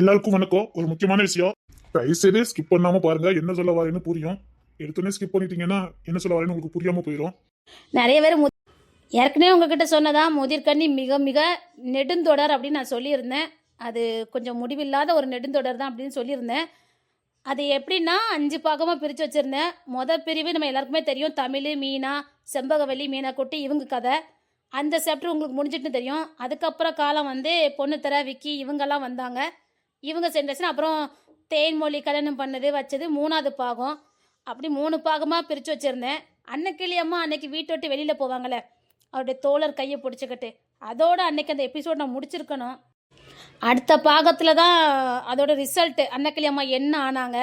எல்லாருக்கும் வணக்கம். ஒரு முக்கியமான விஷயம், தயவுசெய்து ஸ்கிப் பண்ணாம பாருங்க. என்ன சொல்ல வரேன்னு புரியும். எடுத்தோடனே ஸ்கிப் பண்ணிட்டீங்கன்னா என்ன சொல்ல வரேன்னு உங்களுக்கு புரியாம போயிடும். நிறைய பேர் ஏற்கனவே உங்ககிட்ட சொன்னதா முதிர்கண்ணி மிக மிக நெடுந்தொடர் அப்படின்னு நான் சொல்லியிருந்தேன். அது கொஞ்சம் முடிவில்லாத ஒரு நெடுந்தொடர் தான் அப்படின்னு சொல்லியிருந்தேன். அது எப்படின்னா 5 பாகமாக பிரித்து வச்சுருந்தேன். மொதல் பிரிவு நம்ம எல்லாருக்குமே தெரியும், தமிழ், மீனா, செம்பகவல்லி, மீனாக்குட்டி இவங்க கதை. அந்த சாப்டர் உங்களுக்கு முடிஞ்சிட்டுன்னு தெரியும். அதுக்கப்புறம் காலம் வந்து பொண்ணுத்தர, விக்கி இவங்கெல்லாம் வந்தாங்க. இவங்க ஜென்ரேஷன். அப்புறம் தேன்மொழி கல்யாணம் பண்ணது வச்சது 3வது பாகம். அப்படி 3 பாகமாக பிரித்து வச்சுருந்தேன். அன்னைக்கிளியம்மா அன்னைக்கு வீட்டை விட்டு வெளியில் போவாங்களே, அவருடைய தோழர் கையை பிடிச்சிக்கிட்டு, அதோட அன்னைக்கு அந்த எபிசோட் நான் முடிச்சிருக்கணும். அடுத்த பாகத்தில் தான் அதோட ரிசல்ட்டு, அன்னக்கிளியம்மா என்ன ஆனாங்க,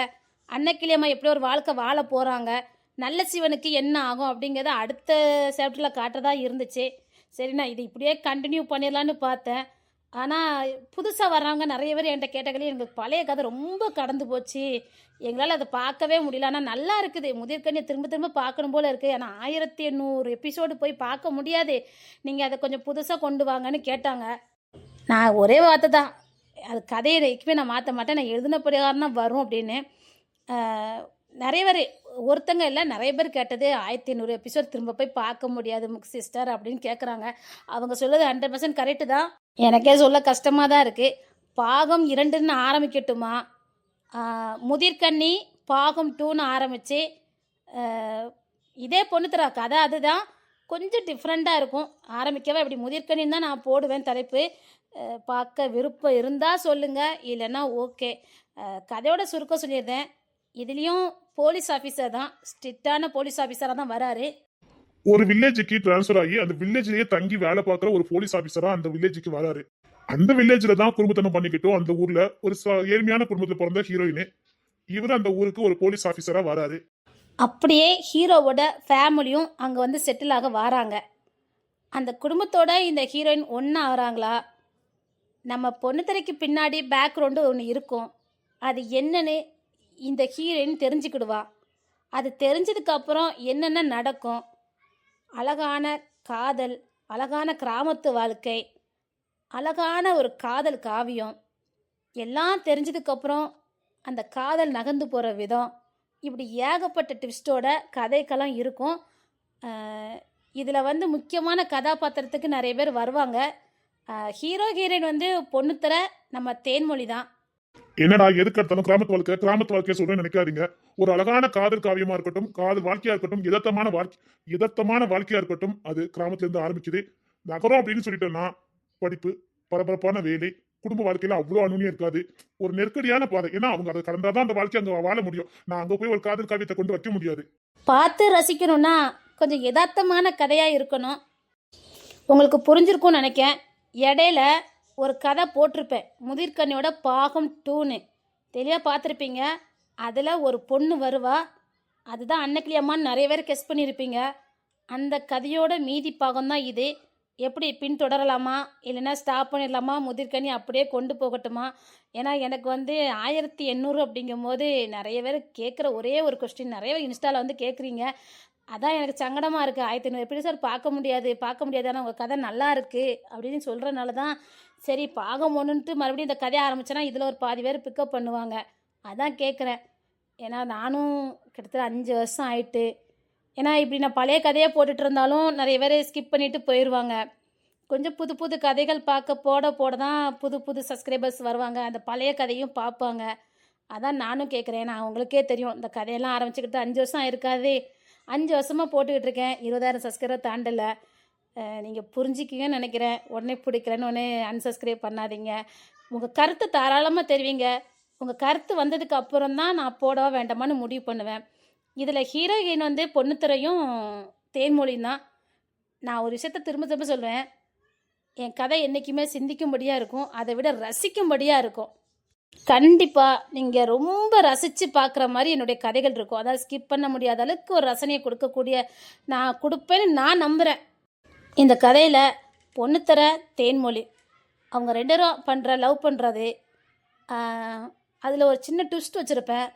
அன்னக்கிளியம்மா எப்படி ஒரு வாழ்க்கை வாழ போகிறாங்க, நல்ல சிவனுக்கு என்ன ஆகும் அப்படிங்கிறத அடுத்த சாப்டரில் காட்டுறதா இருந்துச்சு. சரி, நான் இது இப்படியே கண்டினியூ பண்ணிடலான்னு பார்த்தேன். ஆனால் புதுசாக வர்றவங்க நிறைய பேர் என்கிட்ட கேட்டகளே, எங்களுக்கு பழைய கதை ரொம்ப கடந்து போச்சு, எங்களால் அதை பார்க்கவே முடியல. ஆனால் நல்லா இருக்குது, முதிர்கண்ணியை திரும்ப திரும்ப பார்க்கணும் போல் இருக்குது. ஆனால் 1800 எபிசோடு போய் பார்க்க முடியாது, நீங்கள் அதை கொஞ்சம் புதுசாக கொண்டு வாங்கன்னு கேட்டாங்க. நான் ஒரே வார்த்தை தான், அது கதையை எப்பவுமே நான் மாற்ற மாட்டேன், நான் எழுதின பிரகாரம் தான் வரும் அப்படின்னு. நிறைய பேர், ஒருத்தங்க இல்லை நிறைய பேர் கேட்டது 1800 எபிசோட் திரும்ப போய் பார்க்க முடியாது சிஸ்டர் அப்படின்னு கேட்குறாங்க. அவங்க சொல்லுறது 100% கரெக்டு தான். எனக்கே சொல்ல கஷ்டமாக தான் இருக்குது. பாகம் 2ன்னு ஆரம்பிக்கட்டுமா, முதிர்கண்ணி பாகம் 2ன்னு ஆரம்பித்து இதே பொண்ணுத்தரா கதை அதுதான், கொஞ்சம் டிஃப்ரெண்ட்டாக இருக்கும். ஆரம்பிக்கவே இப்படி முதிர்கண்ணின்னு தான் நான் போடுவேன் தலைப்பு. பார்க்க விருப்பம் இருந்தால் சொல்லுங்கள், இல்லைன்னா ஓகே. கதையோட சுருக்கம் சொல்லியிருந்தேன். இதுலேயும் போலீஸ் ஆஃபீஸர் தான், ஸ்ட்ரிக்டான போலீஸ் ஆஃபீஸராக தான் வராரு. ஒரு வில்லேஜுக்கு டிரான்ஸ்ஃபர் ஆகி அந்த வில்லேஜ்லயே தங்கி வேலை பார்க்குற ஒரு போலீஸ் ஆஃபீஸரா அந்த வில்லேஜுக்கு வராரு. அந்த வில்லேஜ்ல தான் குடும்பத்தனம் பண்ணிக்கிட்டோம். அந்த ஊர்ல ஒரு ஏழ்மையான குடும்பத்தில் பிறந்த ஹீரோயின் இவர் அந்த ஊருக்கு ஒரு போலீஸ் ஆஃபீஸரா வராரு. அப்படியே ஹீரோவோட ஃபேமிலியும் அங்கே வந்து செட்டில் ஆக வராங்க. அந்த குடும்பத்தோட இந்த ஹீரோயின் ஒன்றா ஆகிறாங்களா, நம்ம பொண்ணுத்தரைக்கு பின்னாடி பேக்ரவுண்டு ஒன்று இருக்கும், அது என்னன்னு இந்த ஹீரோயின் தெரிஞ்சுக்கிடுவா. அது தெரிஞ்சதுக்கப்புறம் என்னென்ன நடக்கும், அழகான காதல், அழகான கிராமத்து வாழ்க்கை, அழகான ஒரு காதல் காவியம் எல்லாம் தெரிஞ்சதுக்கப்புறம் அந்த காதல் நகர்ந்து போகிற விதம், இப்படி ஏகப்பட்ட ட்விஸ்டோட கதைக்கெல்லாம் இருக்கும். இதில் வந்து முக்கியமான கதாபாத்திரத்துக்கு நிறைய பேர் வருவாங்க. ஹீரோ ஹீரோயின் வந்து பொண்ணுத்தர நம்ம தேன்மொழி தான். என்னடா எதுக்கு எடுத்தாலும் கிராமத்து வாழ்க்கையை சொல்றேன்னு நினைக்காதீங்க. ஒரு அழகான காதல் காவியமா இருக்கட்டும், காதல் வாழ்க்கையா இருக்கட்டும், யதார்த்தமான வாழ்க்கையா இருக்கட்டும், அது கிராமத்துல இருந்து ஆரம்பிக்குது. நகரம் அப்படின்னு சொல்லிட்டோம்னா படிப்பு, பரபரப்பான வேலை, குடும்ப வாழ்க்கையில அவ்வளவு அனுமதியும் இருக்காது. ஒரு நெருக்கடியான பாதை. ஏன்னா அவங்க அதை கடந்தாதான் அந்த வாழ்க்கை அங்க வாழ முடியும். நான் அங்க போய் ஒரு காதல் காவியத்தை கொண்டு வைக்க முடியாது. பார்த்து ரசிக்கணும்னா கொஞ்சம் யதார்த்தமான கதையாக இருக்கணும். உங்களுக்கு புரிஞ்சிருக்கும்னு நினைக்கேன். இடையில ஒரு கதை போட்டிருப்பேன், முதிர்கண்ணியோட பாகம் 2ன்னு தெளிவாக பார்த்துருப்பீங்க. அதில் ஒரு பொண்ணு வருவா, அதுதான் அன்னக்கிளியம்மான்னு நிறைய பேர் கெஸ் பண்ணியிருப்பீங்க. அந்த கதையோட மீதி பாகம் தான் இது. எப்படி பின்தொடரலாமா, இல்லைன்னா ஸ்டாப் பண்ணிடலாமா, முதிர்கண்ணி அப்படியே கொண்டு போகட்டுமா? ஏன்னா எனக்கு வந்து 1800 அப்படிங்கும்போது நிறைய பேர் கேட்குற ஒரே ஒரு கொஸ்டின், நிறைய பேர் இன்ஸ்டாவில் வந்து கேட்குறீங்க. அதான் எனக்கு சங்கடமாக இருக்குது. 1800 எப்படி சார் பார்க்க முடியாது ஆனால் உங்கள் கதை நல்லா இருக்குது அப்படின்னு சொல்கிறனால தான் சரி பாகம் 1ன்ட்டு மறுபடியும் இந்த கதையை ஆரம்பித்தேன்னா இதில் ஒரு பாதி பேர் பிக்கப் பண்ணுவாங்க, அதான் கேட்குறேன். ஏன்னா நானும் கிட்டத்தட்ட 5 வருஷம் ஆயிட்டு. ஏன்னா இப்படி நான் பழைய கதையை போட்டுட்டு இருந்தாலும் நிறைய பேர் ஸ்கிப் பண்ணிவிட்டு போயிடுவாங்க. கொஞ்சம் புது புது கதைகள் பார்க்க போட தான் புது புது சப்ஸ்கிரைபர்ஸ் வருவாங்க, அந்த பழைய கதையும் பார்ப்பாங்க. அதான் நானும் கேட்குறேன். நான் உங்களுக்கே தெரியும், இந்த கதையெல்லாம் ஆரம்பிச்சுக்கிட்டு 5 வருஷம் ஆயிருக்காது. 5 வருஷமாக போட்டுக்கிட்டு இருக்கேன், 20,000 சப்ஸ்கிரைபர் தாண்டலை. நீங்கள் புரிஞ்சிக்கிங்கன்னு நினைக்கிறேன். உடனே பிடிக்கிறேன்னு உடனே அன்சப்ஸ்கிரைப் பண்ணாதீங்க. உங்கள் கருத்தை தாராளமாக தெரிவிங்க. உங்கள் கருத்து வந்ததுக்கு அப்புறம் தான் நான் போடவா வேண்டாமான்னு முடிவு பண்ணுவேன். இதில் ஹீரோயின் வந்து பொண்ணுத்துறையும் தேன்மொழியும் தான். நான் ஒரு விஷயத்த திரும்ப திரும்ப சொல்வேன், என் கதை என்றைக்குமே சிந்திக்கும்படியாக இருக்கும், அதை விட ரசிக்கும்படியாக இருக்கும். கண்டிப்பாக நீங்கள் ரொம்ப ரசித்து பார்க்குற மாதிரி என்னுடைய கதைகள் இருக்கும். அதாவது ஸ்கிப் பண்ண முடியாத அளவுக்கு ஒரு ரசனையை கொடுக்கக்கூடிய நான் கொடுப்பேன்னு நான் நம்புகிறேன். இந்த கதையில் பொண்ணுத்தர தேன்மொழி அவங்க 2 பேரும் பண்ணுற லவ் பண்ணுறது, அதில் ஒரு சின்ன ட்விஸ்ட் வச்சுருப்பேன்,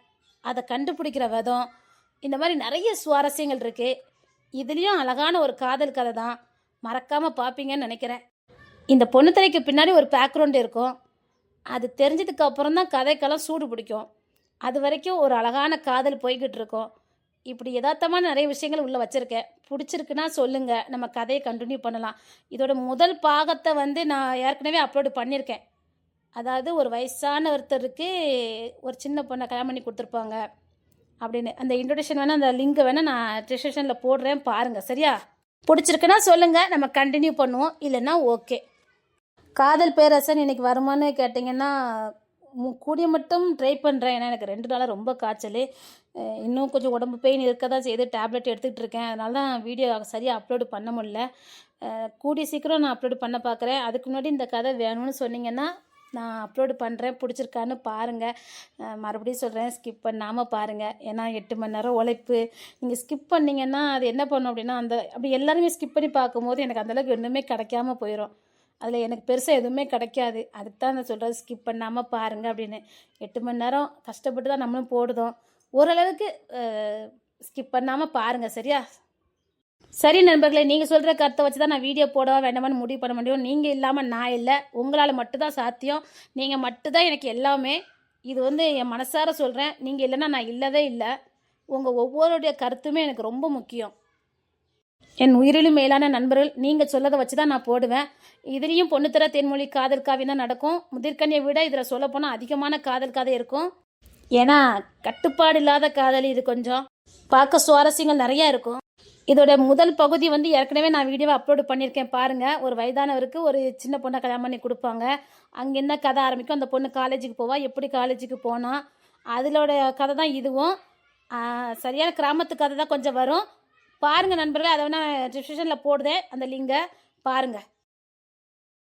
அதை கண்டுபிடிக்கிற விதம், இந்த மாதிரி நிறைய சுவாரஸ்யங்கள் இருக்குது. இதுலேயும் அழகான ஒரு காதல் கதை தான், மறக்காமல் பார்ப்பீங்கன்னு நினைக்கிறேன். இந்த பொண்ணுத்தரைக்கு பின்னாடி ஒரு பேக்ரவுண்டு இருக்கும். அது தெரிஞ்சதுக்கு அப்புறம் தான் கதைக்கெல்லாம் சூடு பிடிக்கும். அது வரைக்கும் ஒரு அழகான காதல் போய்கிட்டு இருக்கும். இப்படி எதார்த்தமான நிறைய விஷயங்கள் உள்ளே வச்சுருக்கேன். பிடிச்சிருக்குன்னா சொல்லுங்கள், நம்ம கதையை கண்டினியூ பண்ணலாம். இதோட முதல் பாகத்தை வந்து நான் ஏற்கனவே அப்லோடு பண்ணியிருக்கேன். அதாவது ஒரு வயசான ஒருத்தருக்கு ஒரு சின்ன பொண்ணை கல்யாணம் பண்ணி கொடுத்துருப்பாங்க அப்படின்னு. அந்த இன்ட்ரொடக்ஷன் வேணால் அந்த லிங்கை வேணால் நான் டிஸ்கிரிப்ஷனில் போடுறேன், பாருங்கள். சரியா? பிடிச்சிருக்குன்னா சொல்லுங்கள், நம்ம கண்டினியூ பண்ணுவோம். இல்லைன்னா ஓகே. காதல் பேரரசன் இன்னைக்கு வருமானு கேட்டிங்கன்னா கூடிய மட்டும் ட்ரை பண்ணுறேன். ஏன்னா எனக்கு 2 நாளாக ரொம்ப காய்ச்சல். இன்னும் கொஞ்சம் உடம்பு பெயின் இருக்க தான் செய்யுது. டேப்லெட் எடுத்துக்கிட்டு இருக்கேன். அதனால தான் வீடியோ சரியாக அப்லோடு பண்ண முடியல. கூடிய சீக்கிரம் நான் அப்லோடு பண்ண பார்க்குறேன். அதுக்கு முன்னாடி இந்த கதை வேணும்னு சொன்னீங்கன்னா நான் அப்லோடு பண்ணுறேன். பிடிச்சிருக்கான்னு பாருங்கள். மறுபடியும் சொல்கிறேன், ஸ்கிப் பண்ணாமல் பாருங்கள். ஏன்னா 8 மணி நேரம் உழைப்பு. நீங்கள் ஸ்கிப் பண்ணிங்கன்னா அது என்ன பண்ணும் அப்படின்னா, அப்படி எல்லாருமே ஸ்கிப் பண்ணி பார்க்கும்போது எனக்கு அந்தளவுக்கு ஒன்றுமே கிடைக்காம போயிடும். அதில் எனக்கு பெருசாக எதுவுமே கிடைக்காது. அதுக்கு தான் நான் சொல்கிறது, ஸ்கிப் பண்ணாமல் பாருங்கள் அப்படின்னு. 8 மணி நேரம் கஷ்டப்பட்டு தான் நம்மளும் போடுதோம். ஓரளவுக்கு ஸ்கிப் பண்ணாமல் பாருங்கள். சரியா? சரி நண்பர்களே, நீங்கள் சொல்கிற கருத்தை வச்சு தான் நான் வீடியோ போட வேண்டாமான்னு முடிவு பண்ண முடியும். நீங்கள் இல்லாமல் நான் இல்லை. உங்களால் மட்டும்தான் சாத்தியம். நீங்கள் மட்டும்தான் எனக்கு எல்லாமே. இது வந்து என் மனசார சொல்கிறேன். நீங்கள் இல்லைன்னா நான் இல்லவே இல்லை. உங்கள் ஒவ்வொருடைய கருத்துமே எனக்கு ரொம்ப முக்கியம். என் உயிரிலும் மேலான நண்பர்கள், நீங்கள் சொல்லதை வச்சு தான் நான் போடுவேன். இதுலேயும் பொண்ணுத்தர தேன்மொழி காதல் காவியம் தான் நடக்கும். முதிர்கண்ணியை விட இதில் சொல்லப்போனால் அதிகமான காதல் கதை இருக்கும். ஏன்னா கட்டுப்பாடு இல்லாத காதல் இது. கொஞ்சம் பார்க்க சுவாரஸ்யங்கள் நிறையா இருக்கும். இதோட முதல் பகுதி வந்து ஏற்கனவே நான் வீடியோவை அப்லோடு பண்ணியிருக்கேன், பாருங்கள். ஒரு வயதானவருக்கு ஒரு சின்ன பொண்ணை கல்யாணம் பண்ணி கொடுப்பாங்க. அங்கே என்ன கதை ஆரம்பிக்கும், அந்த பொண்ணு காலேஜுக்கு போவா, எப்படி காலேஜுக்கு போனால், அதிலோட கதை தான் இதுவும். சரியான கிராமத்து கதை தான் கொஞ்சம் வரும். பாருங்கள் நண்பர்களே, அதை வேணால் டிஸ்கிரிப்ஷனில் போடுதேன் அந்த லிங்கை, பாருங்கள்.